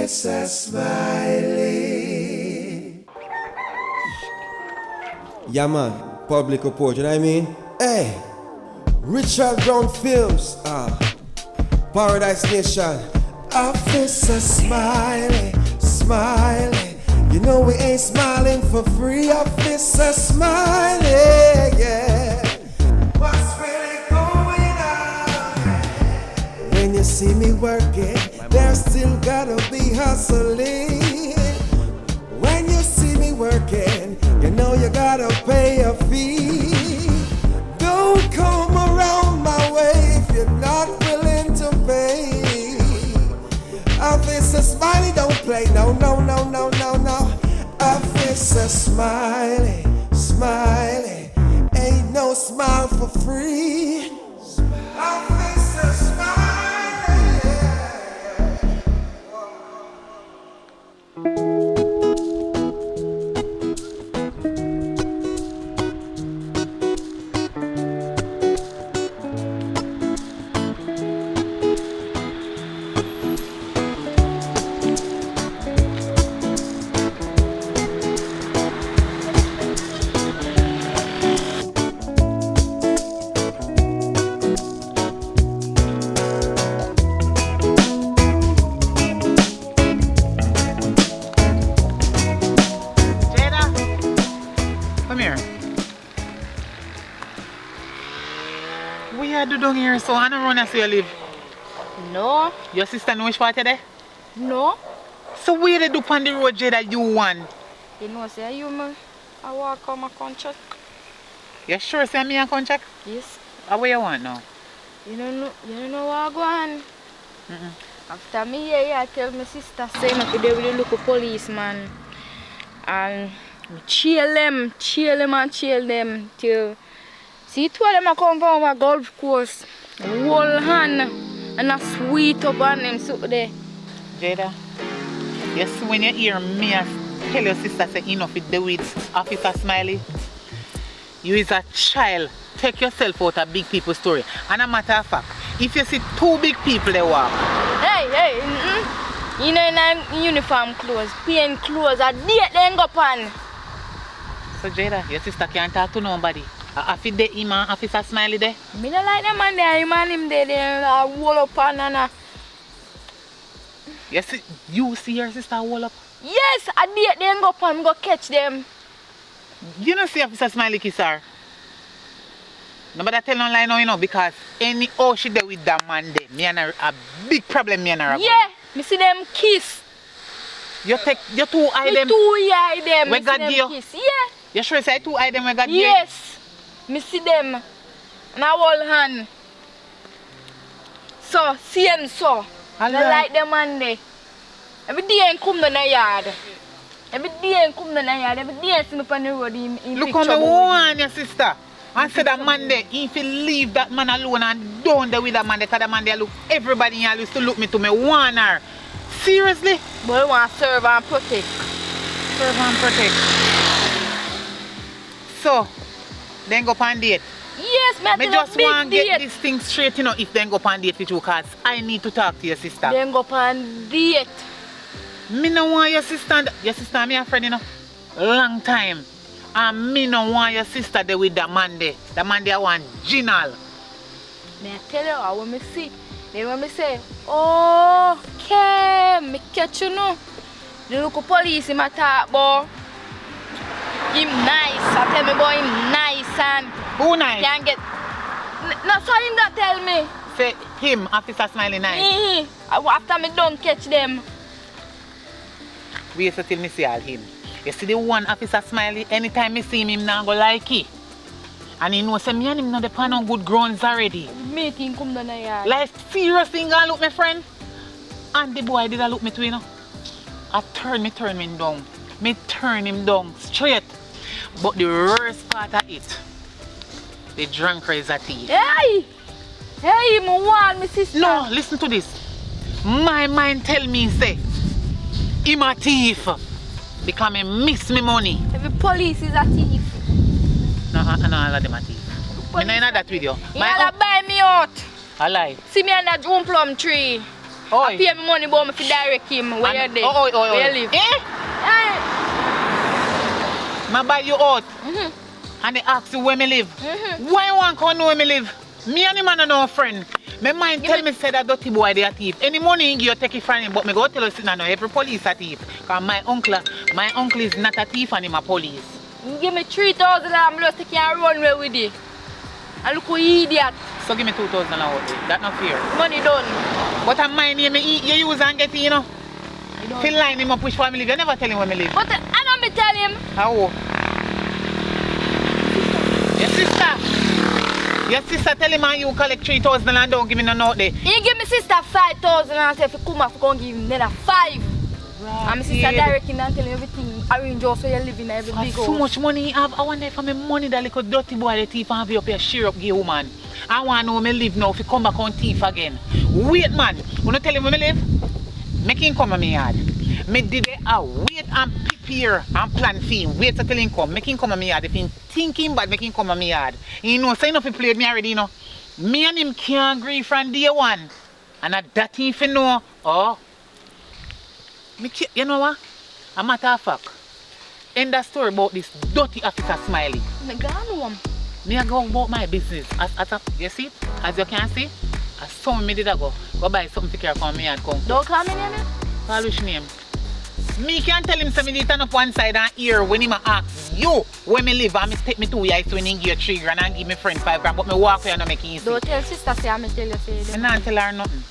Mr. Smiley. Yeah, man, public report, you know what I mean? Hey, Richard Brown Films, Paradise Nation. Officer Smiley, Smiley. You know we ain't smiling for free, Officer Smiley, yeah. What's really going on? When you see me working, there still gotta be hustling. When you see me working, you know you gotta pay a fee. Don't come around my way if you're not willing to pay. Officer Smiley don't play, no, no, no, no, no, no. Officer Smiley, Smiley, ain't no smile for free. Officer Smiley, down here, so I don't run as you live. No. Your sister know which part you there? No. So where they do on the road, Jada, you want? You know, say you man, I walk on my contract. You sure say me a contract? Yes. How where you want now? You don't know what I go on. After me here, I tell my sister, say me today with the local policeman. And me chill them till... See, two of them a come from a golf course, hold hand and a sweet up on them so there. Jada, you see when you hear me tell your sister say enough with the weeds, Officer Smiley, you is a child, take yourself out of big people's story. And a matter of fact, if you see two big people they walk. Hey, you know in uniform clothes, plain clothes, a date they go on. So Jada, your sister can't talk to nobody. After the man, Officer Smiley there? Me don't like the man there, him there, they wall up and You see your sister wall up? Yes, a date they go up and go catch them. You don't see Officer Smiley kiss her? Nobody tell no lie now, you know, because any how she there with that man there, me and her, a big problem me and her. Yeah, me see them kiss. You two eye them? Two eye them, we me got see them you? kiss. Yeah. You sure say two eye them we got you? Yes. Me see them and I hold hand. So, see them so. I like them man there. Every day I come down the yard. Every day I see me on the road in look how me warn your sister. And say that man there, if you leave that man alone and down there with that man there, because that man there look, everybody here used to look me to me, warn her. Seriously? But I want to serve and protect. Serve and protect. So, then go on date. Yes, me just want to get this thing straight, you know, if they go on date with you, because I need to talk to your sister. Then go on date. Me no want your sister and me a friend, you know, long time. And me no want your sister there with that man there. That man there want Ginal. May I tell you how when me see, then when me say, oh, okay, me catch you now. The local police him a talk about. Him nice, I tell me about him nice and... Who nice? Can't get... No, so him that tell me. Say him, Officer Smiley nice. After me don't catch them. Wait till me see all him. You see the one Officer Smiley, anytime me see him now go like it. And he knows me and him not depend on good grounds already. Me think come down the yard. Like serious thing gonna look my friend. And the boy did look me too, you know. I turn him down. Me turn him down straight. But the worst part of it, the drunker is a thief. Hey! Hey, me want me sister. No, listen to this. My mind tell me say, him a thief. Because I miss me money. Every police is a thief. No, all of them a thief. I know that video. You wanna buy me out. I lie. See me on that June plum tree. I pay me money but me fi direct him where you there. Where you live. I buy you out. And they ask you where me live. Why you want to know where me live? Me and him are no friend. My mind tell me say that dirty boy they a thief. Any money he give you take it from him, but me go tell you say no every police a thief. Cause my uncle is not a thief and him a police. You give me 3,000 and I'm just can't run away with it. And look who idiot. So give me 2,000 out there. That's not fair. Money done. But I'm mine you use and get it, you know. Feel line him up which one me live. You never tell him where me live. But I don't be tell him. How? Your sister tell him and you collect 3,000 and don't give me no note there. He give me sister 5,000 and say if you come up, you give him another 5. And my sister directing and telling everything. Arrange also you live in every big house. So much money he have. I wonder if my money that little dirty boy the thief and have you up here share up gay woman. I want to know where me live now if you come back on thief again. Wait man, when I tell him where me live, make him come to me yard. Me did it wait and prepare and plan for him. Wait till him come. Make him come to me yard. If he thinking bad, make him come to me yard. You know, so enough he played me already, you know. Me and him can't agree from day one. And that thing if you know, you know what? A matter of fact, end the story about this dirty officer Smiley. Me gone home. Me a go about my business. You see? As you can see, as some me did I go buy something to care for me and come. Don't call me name. Call which name? Me can tell him something turn up one side and ear when him ask you where me live and me take me 2 years when he give 3 grand and give me friend 5 grand, but me walk away and make it easy. Don't tell sister say I tell you say. Me not tell her nothing.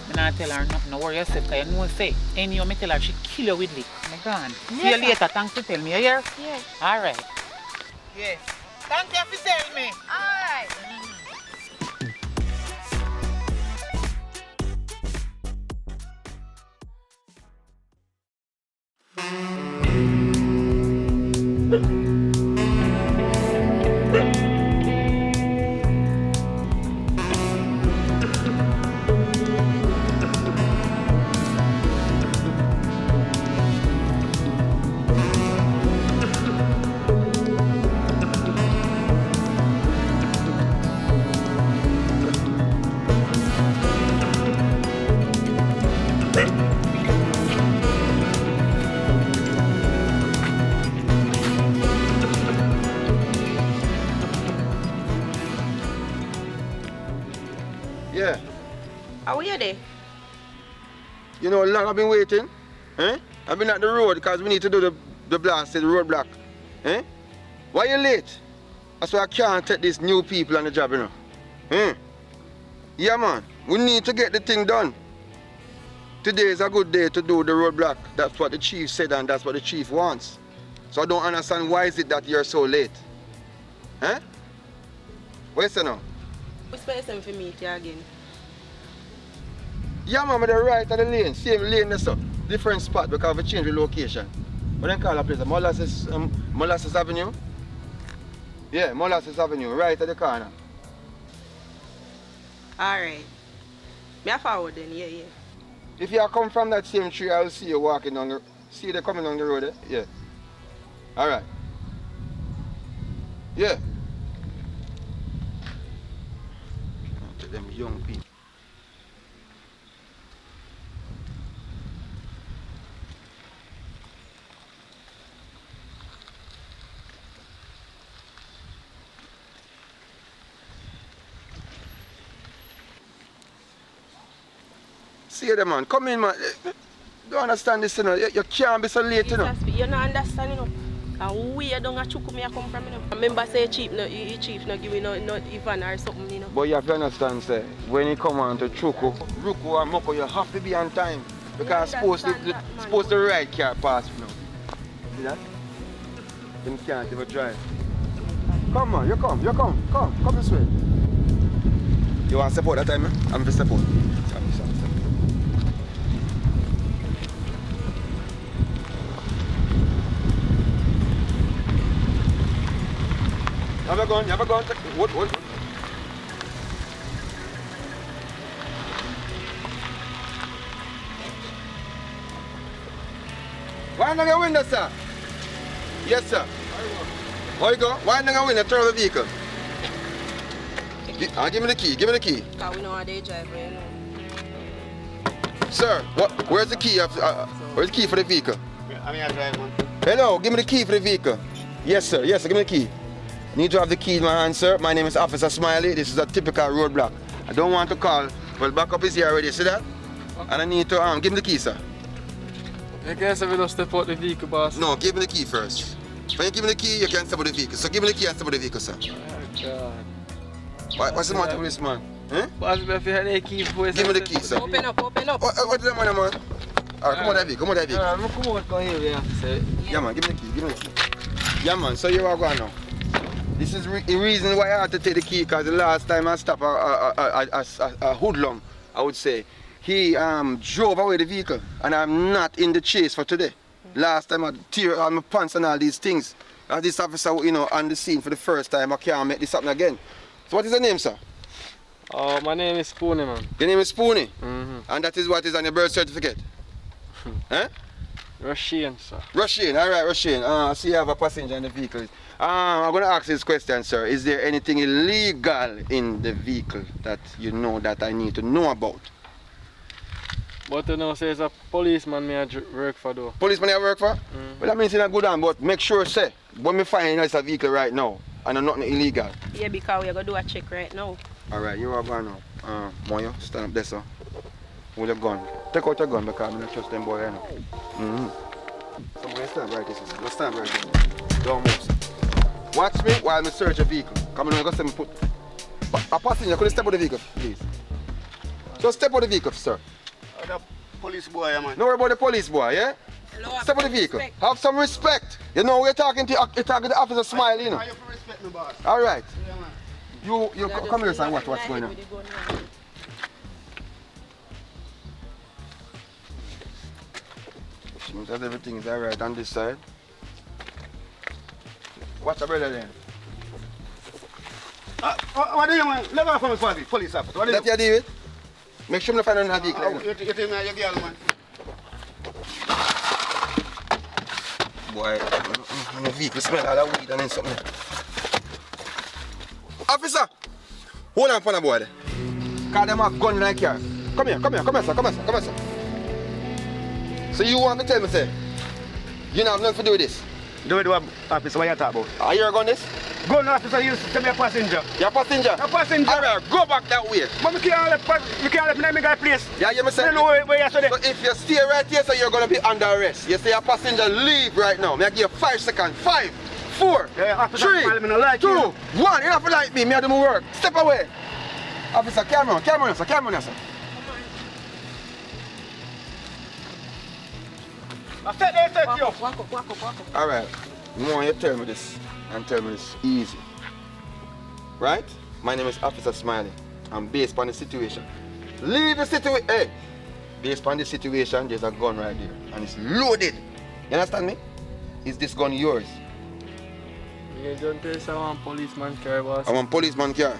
Me not tell her nothing. No worry yourself, because you know say any you me tell her she kill you with lick. Me gone. Yes, see you later. Thanks for telling me. You hear? Yes. Alright. Yes. Thank you for telling me. Alright. Yeah. How are you there? You know, long I've been waiting. Eh? I've been at the road because we need to do the blast, the roadblock. Eh? Why you late? That's why I can't take these new people on the job, you know. Eh? Yeah, man. We need to get the thing done. Today is a good day to do the roadblock. That's what the chief said and that's what the chief wants. So I don't understand why is it that you're so late. Eh? What you say now? Which person for meet you again? Yeah, man, the right of the lane. Same lane there, so. Different spot because we change the location. What they call that place? Molasses Avenue? Yeah, Molasses Avenue, right at the corner. Alright. Me a forward then, yeah. If you come from that same tree, I'll see you walking on the... See you coming on the road, eh? Yeah. Alright. Yeah. To them young people. See them, man. Come in, man. Don't understand this, you know. You can't be so late, you know. You don't understand, you know. And where don't a chuku me a come from, you know. Remember say chief no give me no even or something, you know. But you have to understand, say, when you come on to Chuku, Ruku and Moko, you have to be on time. Because supposed to ride car past you now. See that? Then can't even drive. Come on, you come this way. You want support that time, man? I'm for support. You have a gun. What? Why not go window, sir? Yes, sir. How you go? Why not go window? Turn the vehicle. Give me the key. Because we know how they drive, you know. Sir, where's the key where's the key for the vehicle? I mean, I drive, man. Hello, give me the key for the vehicle. Yes, sir. Yes, sir. Give me the key. Need to have the key in my hand, sir. My name is Officer Smiley. This is a typical roadblock. I don't want to call. Well, backup is here already. See that? And I need to give me the key, sir. I guess I will step out the vehicle, boss. No, give me the key first. When you give me the key, you can step out the vehicle. So give me the key and step out the vehicle, sir. Oh, What's the matter with this man? Huh? boss, if you had the key before... Give me the key, sir. Open up, open up. What the man? Alright, come on, that vehicle. Come on, that vehicle. Come out down here, we have to say. Yeah, man, give me the key. Give me the key. Yeah, man. So you are going now. This is the reason why I had to take the key, because the last time I stopped a hoodlum, I would say, he drove away the vehicle, and I'm not in the chase for today. Last time I tear on my pants and all these things. As this officer, you know, on the scene for the first time, I can't make this happen again. So what is your name, sir? Oh, my name is Spoony, man. Your name is Spoony? Mm-hmm. And that is what is on your birth certificate? Huh? Russian, sir. Russian, all right, Russian. I see you have a passenger in the vehicle. I'm going to ask this question, sir. Is there anything illegal in the vehicle that you know that I need to know about? But you know, say it's a policeman me I work for though. Policeman you work for? Well, that means in a good hand, but make sure, say, when we find it's a vehicle right now, and nothing illegal. Yeah, because we're going to do a check right now. All right, you are going now. Moyo, stand up there, sir. Hold your gun. Take out your gun because I don't trust them boy, you know. So when you stand right this, just stand right this. Don't move, sir. Watch me while I search a vehicle. Come on, I'm going to put a passenger. Could you step out the vehicle, please? Just step out the vehicle, sir. The police boy, man. Don't worry about the police boy, yeah? Hello, Step out the vehicle. Have some respect. You know we're talking to Officer Smiley, you know. You have to respect me, boss. All right. Yeah, man. You come here and watch what's going on. Seems that everything is all right on this side. What's the brother then? What do you want? Let go from the police officer. What do you Let you deal with. Make sure you find another vehicle. You take me as your girl, man. Boy, on the vehicle smell all the weed and then something. Officer! Hold on for the boy. Call them a gun in the car. Come here, sir. So you want to tell me, say, you don't have nothing to do with this? Do it, officer, what you talking about? Are you a gun this? Go now, officer, you tell me a passenger. You're a passenger? A passenger. All right, go back that way. But we can't let me go place. Yeah, you say. I don't know where you're today. So if you stay right here, so you're going to be under arrest. You say a passenger leave right now. May I give you 5 seconds. 5, 4, Yeah, officer, 3, Smiley, me no like 2, you. 1. You don't have to like me. Me I do my work. Step away. Officer, camera on, sir. I said they take you. Walk up. All right. I want you to tell me this and tell me this easy. Right? My name is Officer Smiley. I'm based on the situation. Leave the situation. Hey, based on the situation, there's a gun right there and it's loaded. You understand me? Is this gun yours? You don't tell us I want policeman car, boss. I want policeman car.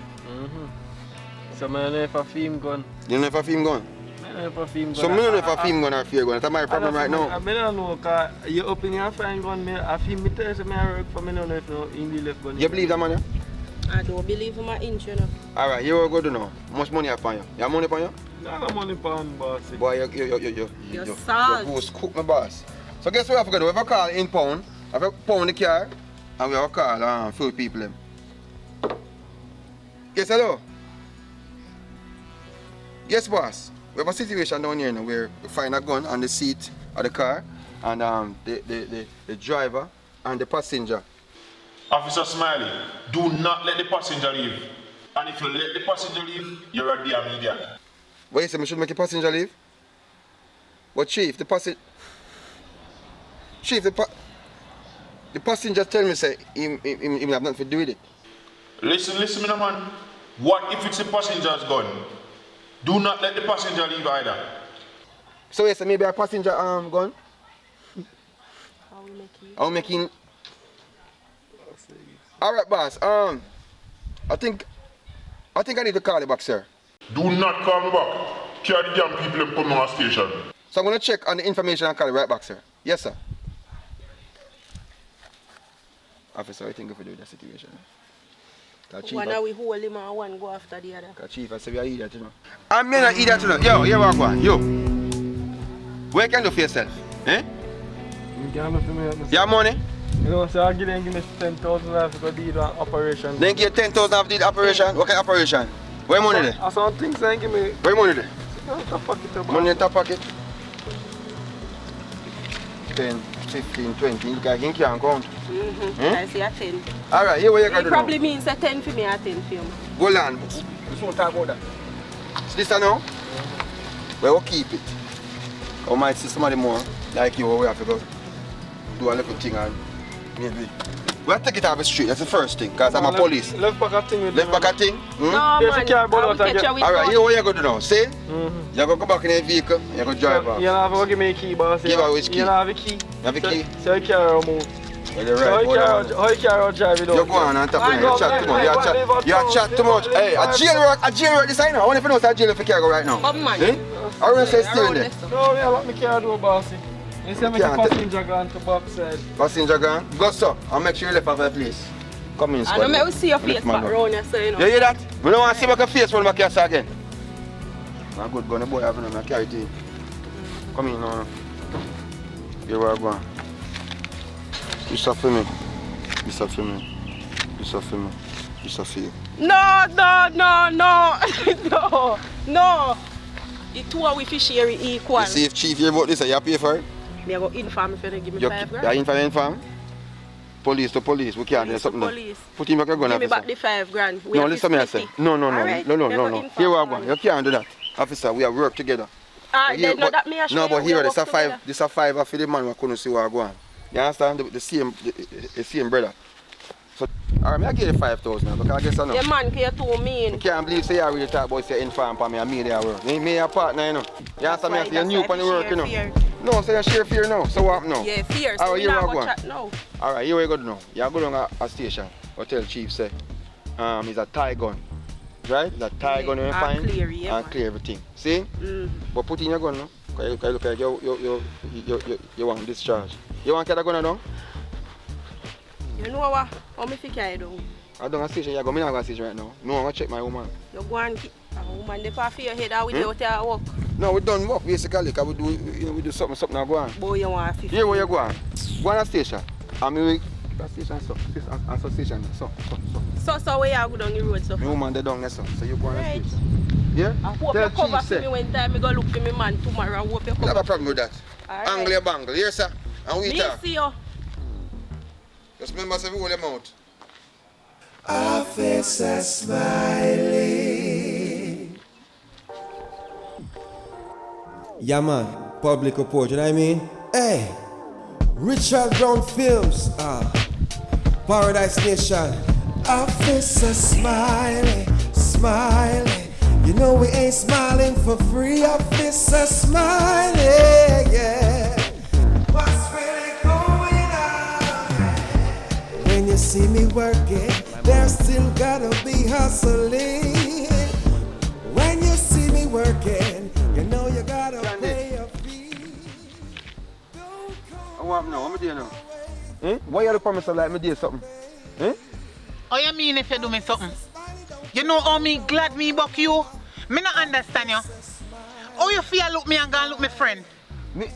So I don't know if a film gun. You know if a film gun? I don't know if a film gun. So I don't know if a film gun or fear gun. That's my problem right now. I don't know, because your opinion of film gun, a film me tell you I work for me, I don't know if no English left gun. You believe that man? Yeah? I don't believe in my inch, you know. Alright, you are good to know. How much money I find you? You have money upon you? I got money pound, boss. Boy, You're salt. You goose cook my boss. So guess what we have to do? We have a call in pound. We have a pound the car. And we have a call few people. Them. Yes, hello? Yes, boss. We have a situation down here now where we find a gun on the seat of the car. And the driver and the passenger. Officer Smiley, do not let the passenger leave. And if you let the passenger leave, you're a damn idiot. What you say, I should make the passenger leave? But Chief, the passenger tell me say he have nothing to do with it. Listen, me, man. What if it's the passenger's gun? Do not let the passenger leave either. So yes, maybe a passenger gun? How we making? Alright, boss. I think I need to call you back, sir. Do not call me back. Carry the damn people and put me on a station. So I'm gonna check on the information and call you right back, sir. Yes, sir. Officer, I think if we do that situation. One are we hold him and one go after the other. Chief, I say we are idiot, you know. I'm not idiot, you know. Yo, walk one. Yo. What you can do for yourself? Eh? You can't look for me. You have money? You know, so I give me 10,000 to go do the operation. Then give you 10,000 after the operation? What kind of operation? Where money there? I saw things and give me. Where money there? Top pocket. Money in top pocket? 10, 15, 20. Look, I think you can count. I see a 10. Alright, here what you can do It probably means a 10 for me, a 10 for you. Hold on. Just want to talk about that. See this now? Well, we'll keep it. I might see somebody more like you where we have to go do a little thing and maybe. We'll take it off the street, that's the first thing, because I'm a police. Left back a thing with Left back a thing? No, Yes, man. you can't burn out again. Alright, here what you going to do now? See? You're going to go back in the vehicle, you're going to drive off. You don't have to give me a key, boss. Give her which key? You don't have a key. You have a key? So you can't move. Well, you're right. How you can't drive it? You go on and talk to me, you chat too much. You chat too much. Hey, a jail work this I know. I want to know if a jail if you can't go right now. Come on. Eh? I want to say still in there. No, yeah, let me carry do, bossy. You see me passenger gone to backside. Passenger gone? Go so, and make sure you left off the place. Come in, I squad. don't know, see your face back around you, so you know. You hear that? We don't want to see my face when I catch again. I'm good gun, the boy having a carry it. Come in now. Here we are going. You suffer me. You suffer me. You suffer me. You suffer you. No. No. The two of we fish share equal. You see if chief hear about this, you pay for it? Me go inform if you give me 5 grand. You inform? Police to police, we can't do something. Police. Put him back a gun. Give me back the 5 grand. We No, have listen to me I split say. it. No. Alright? Here we Me go are inform going. You can't do that. Officer, we have work together. Then not that me assure No, you but we here, work this a together. five. This a 5 for the man who couldn't see what I go on. You understand? The same brother. So, alright, I give you 5,000 now because I guess I know. The man care too mean. I can't believe say you really talk about say inform for me and me there work. Me a partner, you know. You understand me? I say you're new on the work, you know. Fear. No, so you share fear now. So what now? Yeah, fear. So Alright, we here not we go go. chat now. Alright, here we go now. You go down a station or tell chief say it's a tie gun. Right? It's a tie gun you find clear, yeah, and man. clear everything. See? But put in your gun now. Because you look like you want discharge. You want to get a gun down? You know what? How me fi carry down? I don't have a station, you go. I'm not going to station right now. No, I'm going to check my woman. You go and keep a woman dey for your head out without her work. No, we done work basically. Because we do something now go on. Boy, you want 50. Here where you go on. Go on a station. And me a station so. A station so. So where you go down the road so? My woman they down there so. So you go on a Right. station. Yeah? I hope you cover for me when time I go look for me man tomorrow. I hope you I have a cover. problem with that. Alright. Angle your bangle. Here sir. And we Me talk. see you. Just remember to hold your mouth. Officer Smiley. Yeah man, public report, you know what I mean? Hey, Richard Brown Films, Paradise Nation. Officer Smiley, Smiley. You know we ain't smiling for free. Officer Smiley, yeah. What's really going on? When you see me working, there's still gotta be hustling. When you see me working, you know you gotta pay a fee. What now? What am I doing now? Why you promise like me do something? How you mean if you do me something? You know how me glad me buck you? Me not understand you. How you feel look me and go and look my friend? Me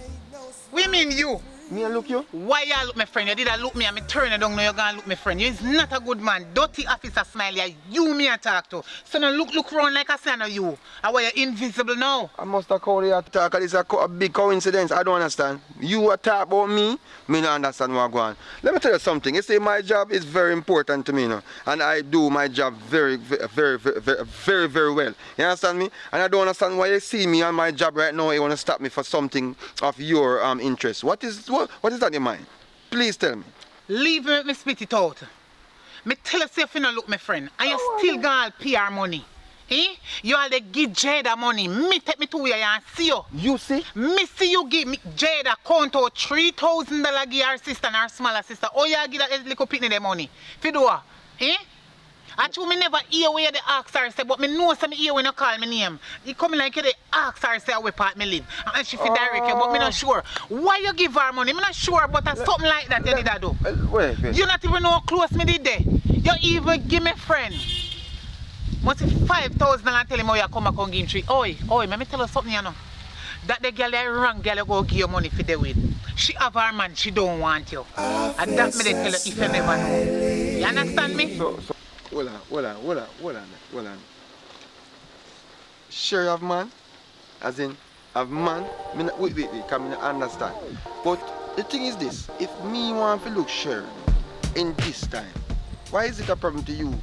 We mean you. and look you? Why you look my friend? You did a look me and me turn you down now you go and look my friend. You is not a good man. Dirty Officer Smiley. You me a talk to. So now look around like I say no you. And why you invisible now? I must have called you talk. It's a big coincidence. I don't understand. You talk about me don't understand what going on. Let me tell you something. You see, my job is very important to me now. And I do my job very well. You understand me? And I don't understand why you see me on my job right now. You want to stop me for something of your interest. What is that in your mind? Please tell me. Leave me, me spit it out. Me tell you if you not look my friend. And you still got PR money. You all they give Jada money. Me take me to where you and see you. You see? Me see you give me Jada count out $3,000 give her sister and her smaller sister. Oh you give that little pitney the money. Fi do what? Actually, me never hear where they ask her say, but me know some hear when you call me name. You come like you they ask her say where part me live. And she fit direct you, but me not sure. Why you give her money? Me not sure, but something like that you did that do. Wait. You not even know how close me did there. You even give me friend. Must be $5,000 and tell him how you come back and give him 3. Oi, let me tell you something you know. That the girl that wrong girl you go give you money for the with. She have her man, she don't want you. And that me they tell you if you never know. You understand me? So hold on. Sure you have man? As in, have man? Wait, come me understand. But the thing is this, if me want to look sure in this time, why is it a problem to you?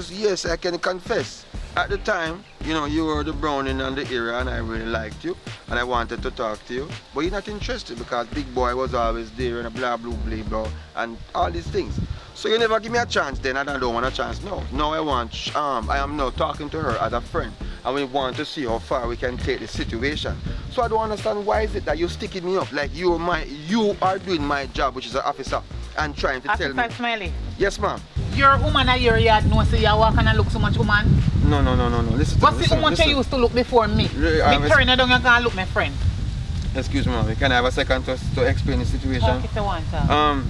Yes, I can confess. At the time, you know, you were the browning on the area and I really liked you and I wanted to talk to you. But you're not interested because big boy was always there and a blah, blah and all these things. So you never give me a chance then and I don't want a chance. No, now I am now talking to her as a friend and we want to see how far we can take the situation. So I don't understand why is it that you're sticking me up like you are doing my job, which is an officer, and trying to tell me. Smiley. Yes, ma'am. Your woman at your yard knows so you walk and look so much woman. No. Listen to me. What's the woman you used to look before me? Me turn it down and go look my friend. Excuse me, ma'am. Can I have a second to explain the situation? Talk if you want to.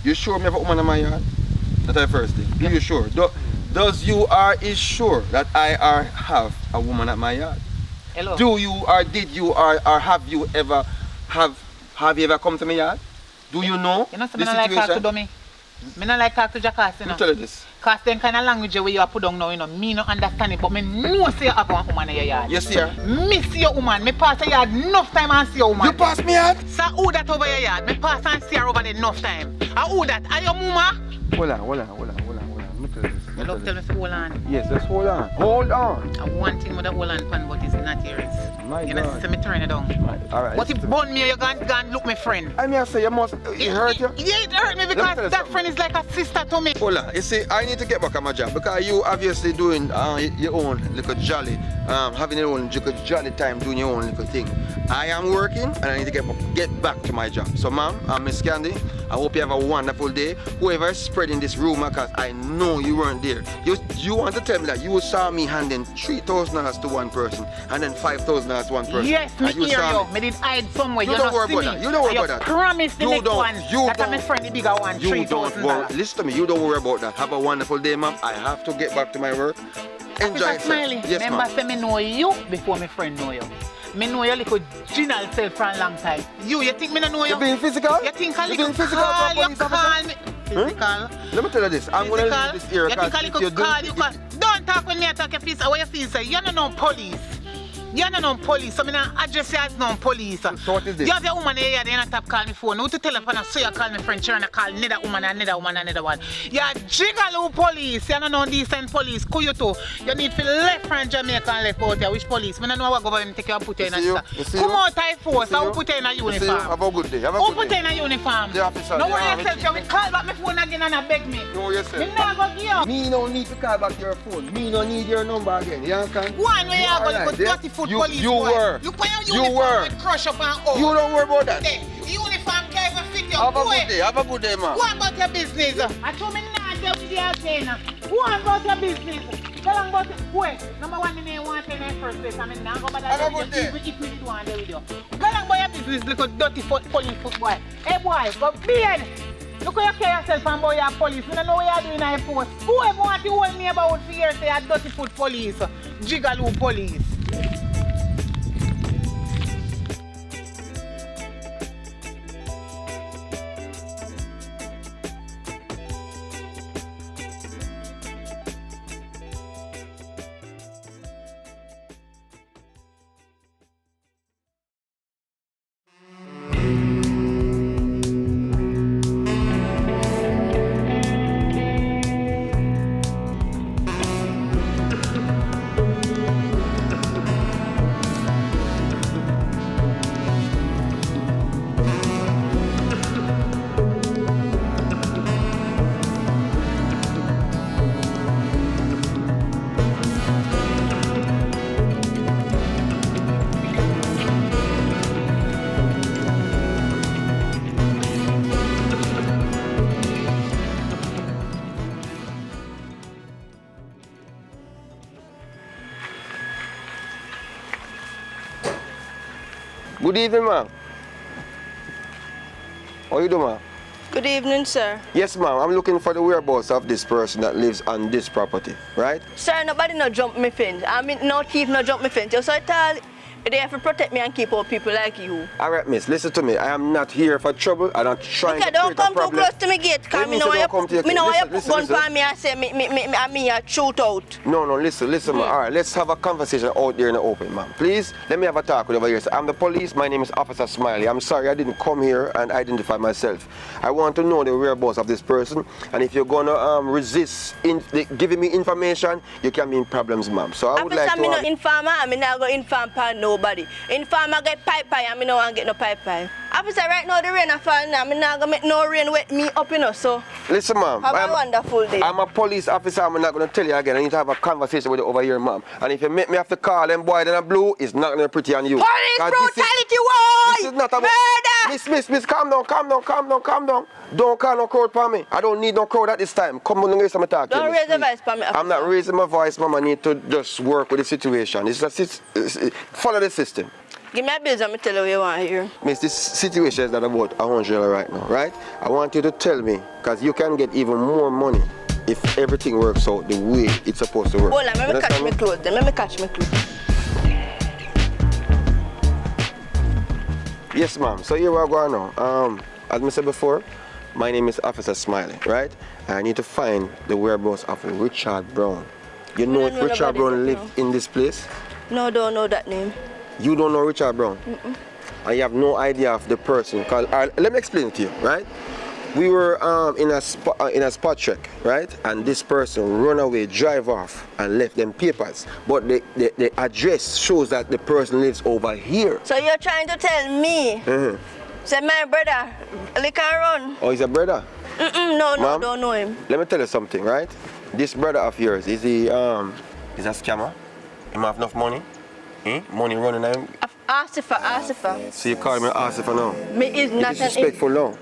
You sure me have a woman in my yard? That's the first thing. Yeah. Are you sure? Is sure that I have a woman at my yard? Hello. Do you or did you or have you ever come to my yard? Do you know You know, so the I situation? like talk to dummy. I don't like talk to jackass, you know. Let me tell you this. Because then kind of language where you are put down now, you know, me no understand it, but me know say you have a woman in your yard. You see her? Me see your woman. Me pass your yard enough time and see your woman. You pass me yard? So who that over your yard? Me pass and see her over there enough time. And who that? Are your mama? Hold on. Let me tell you this. You don't tell me to hold on. Yes, just hold on. Hold on. And one thing with the hold on pan, but it's not yours. My you God. know, see me turn it down. Right. All right. But if burn me, you gone look my friend. I mean, I say it hurt you? Yeah, it hurt me because that friend is like a sister to me. Hold on. You see, I need to get back on my job because you obviously doing your own little jolly, having your own little jolly time doing your own little thing. I am working and I need to get back to my job. So, ma'am, I'm Miss Candy. I hope you have a wonderful day. Whoever is spreading this rumor, because I know you weren't there. You want to tell me that you saw me handing $3,000 to one person and then $5,000 to one person? Yes, me hear you. Me did hide somewhere. You don't worry about that. You don't worry about that. Promise the next one. That my friend the bigger one. You don't worry. Listen to me. You don't worry about that. Have a wonderful day, ma'am. I have to get back to my work. Enjoy it. Smiley. Yes, remember, say me know you before my friend know you. Me know your little general self for a long time. You think me don't know you? You being physical? You think a little physical call, you call me. Physical. Let me tell you this. I'm going to leave this area. You think a little call, you call. Don't talk when me attack your face. How you feel, say? You don't know police. You don't know police, so I don't address you as no police. So what is this? You have your woman here, you don't call me phone. Who to tell her, so you call me friend, and I call another woman, another one. You jiggle police, you don't know decent police. Who you to? You need to left from Jamaica and left out here. Which police? I don't know what government take you and put you in a come out of force, I will put you in a uniform. Have a good day. Who put you in a uniform? The officer. No worry yourself, you will call back my phone again and beg me. No yourself. Me not go give you. Me no need to call back your phone. Me no need your number again. You understand? One way you go, you got 30 foot police. You were. You put your uniform with crush up and out. You don't worry about that. The uniform can't even fit you. Have a good day. Have a good day, man. Go on about your business. I told me not to deal with you again. Go on about your business. Tell them about it. Wait. Number one, you want to in the first place. I mean, now go back have a good day. If we do want to deal with you. Go on about your business, little dirty police foot boy. Hey boy, go beard. Look how you care yourself and about your police. I don't know what you're doing in the force. Whoever want to hold me about fear, say a dirty foot police. Jigaloo police. Good evening, ma'am. How you doing, ma'am? Good evening, sir. Yes, ma'am. I'm looking for the whereabouts of this person that lives on this property, right? Sir, nobody no jump me fence. I mean, no thief no jump me fence. You so tell They have to protect me and keep out people like you. All right, miss, listen to me. I am not here for trouble. I'm not trying to don't create a come too problem. close to me gate, because me know why you put gun for me and say me a shoot out. No, listen, man. All right, let's have a conversation out there in the open, man. Please, let me have a talk with over here. So I'm the police. My name is Officer Smiley. I'm sorry I didn't come here and identify myself. I want to know the whereabouts of this person, and if you're gonna resist giving me information, you can be in problems, ma'am. So I would like to... I'm not informer, I'm not going to inform nobody. Informer get pipe, I'm not going to get no pipe. Officer, right now the rain is falling, I'm not going to make no rain wet me up, so... Listen, ma'am. Have a wonderful day. I'm a police officer, I'm not going to tell you again. I need to have a conversation with you over here, ma'am. And if you make me have to call them boy in a blue, it's not going to be pretty on you. Police brutality, why? This is not a... Murder! Miss, calm down. Don't call no crowd for me. I don't need no crowd at this time. Come on and raise my talk. Don't raise your voice for me, officer. I'm not raising my voice, ma'am. I need to just work with the situation. Follow the system. Give me a bill and tell you what you want here. Miss, this situation is not about $100 right now, right? I want you to tell me, because you can get even more money if everything works out the way it's supposed to work. Hold on, let me catch my clothes then. Let me catch my clothes. Yes, ma'am. So here we're going now. As I said before, my name is Officer Smiley, right? I need to find the whereabouts of Richard Brown. You know if Richard Brown lives in this place? No, don't know that name. You don't know Richard Brown? Mm-mm. And you have no idea of the person. Let me explain it to you, right? We were in a spot check, right? And this person run away, drive off, and left them papers. But the address shows that the person lives over here. So you're trying to tell me? Say my brother, lick and run. Oh, he's a brother? No, don't know him. Let me tell you something, right? This brother of yours, is he is a scammer? He have enough money? Money running out? Asifa. So you call him an Asifa now? Me is not disrespectful now.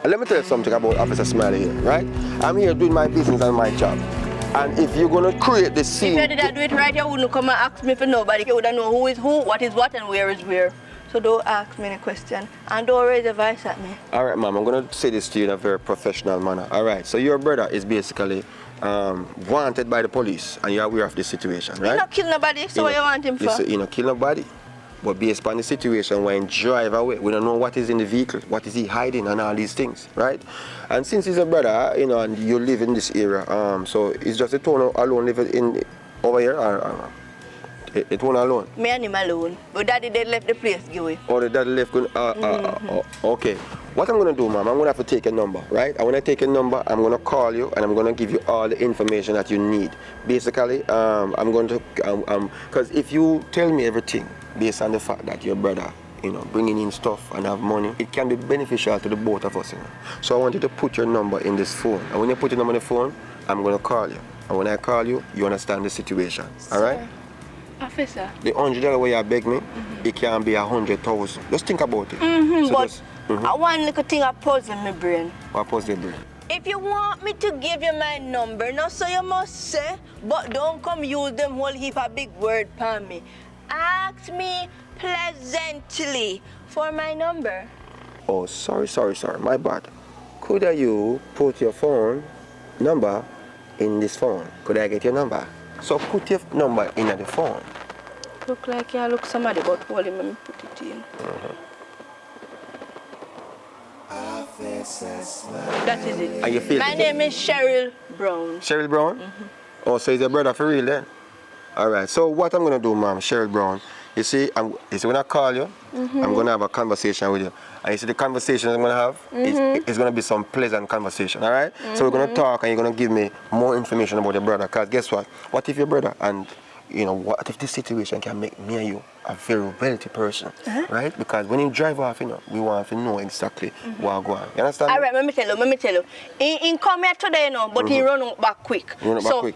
Let me tell you something about Officer Smiley here, right? I'm here doing my business and my job. And if you're gonna create the scene... If you did do it right, you wouldn't come and ask me for nobody. You wouldn't know who is who, what is what, and where is where. So don't ask me any question. And don't raise a voice at me. All right, ma'am, I'm gonna say this to you in a very professional manner. All right, so your brother is basically wanted by the police, and you're aware of this situation, right? He not kill nobody, so what you want him for? Listen, he not kill nobody. But based on the situation, when he drive away, we don't know what is in the vehicle, what is he hiding, and all these things, right? And since he's a brother, and you live in this area, so it's just a town alone living in over here, or it won't alone? Me and him alone. But daddy they left the place, Gui. Oh, the daddy left. Okay. What I'm gonna do, ma'am, I'm gonna have to take a number, right? And when I take a number, I'm gonna call you and I'm gonna give you all the information that you need. Basically, I'm going to, because if you tell me everything based on the fact that your brother, bringing in stuff and have money, it can be beneficial to the both of us, So I want you to put your number in this phone. And when you put your number in the phone, I'm gonna call you. And when I call you, you understand the situation, all right? Officer. The $100 where you beg me, it can be 100,000. Just think about it. One little thing I puzzle my brain. What puzzle your brain? If you want me to give you my number, now so you must say, but don't come use them whole heap of big word for me. Ask me pleasantly for my number. Oh, sorry, my bad. Could you put your phone number in this phone? Could I get your number? So put your number in the phone. Look like you look somebody, but hold him and put it in. That is it. Are you feeling My name is Cheryl Brown. Cheryl Brown? Oh, so he's your brother for real then? All right, so what I'm going to do, ma'am, Cheryl Brown, you see, when I call you, I'm going to have a conversation with you. And you see the conversation I'm going to have, it's going to be some pleasant conversation, all right? So we're going to talk and you're going to give me more information about your brother. Because guess what? What if your brother and, what if this situation can make me and you a very wealthy person, right? Because when you drive off, we want to know exactly what's going on. You understand? All right, let me tell you. He come here today, but he run back quick.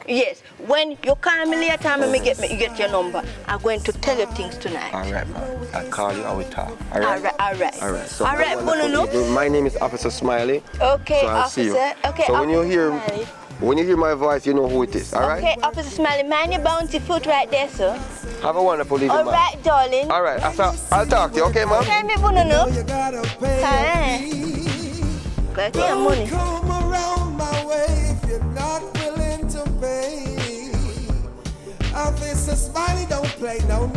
Yes, when you call me later and you get your number, I'm going to tell you things tonight. All right, ma'am. I'll call you and we'll talk. All right. So all right, Bununu. My name is Officer Smiley. Okay, so I'll see you. Okay, so Smiley. When you hear my voice, you know who it is, all right? Okay, Officer Smiley, mind your bounty foot right there, sir. Have a wonderful evening, all right, darling. All right, I'll talk to you, okay, ma'am? Tell me, Bununu. Got your money. Come around my way if you're not willing to pay. Officer Smiley don't play, no.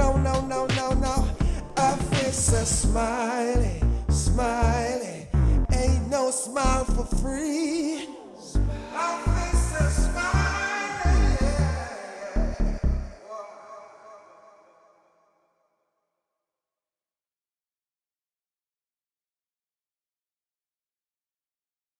Officer Smiley, Smiley, ain't no smile for free.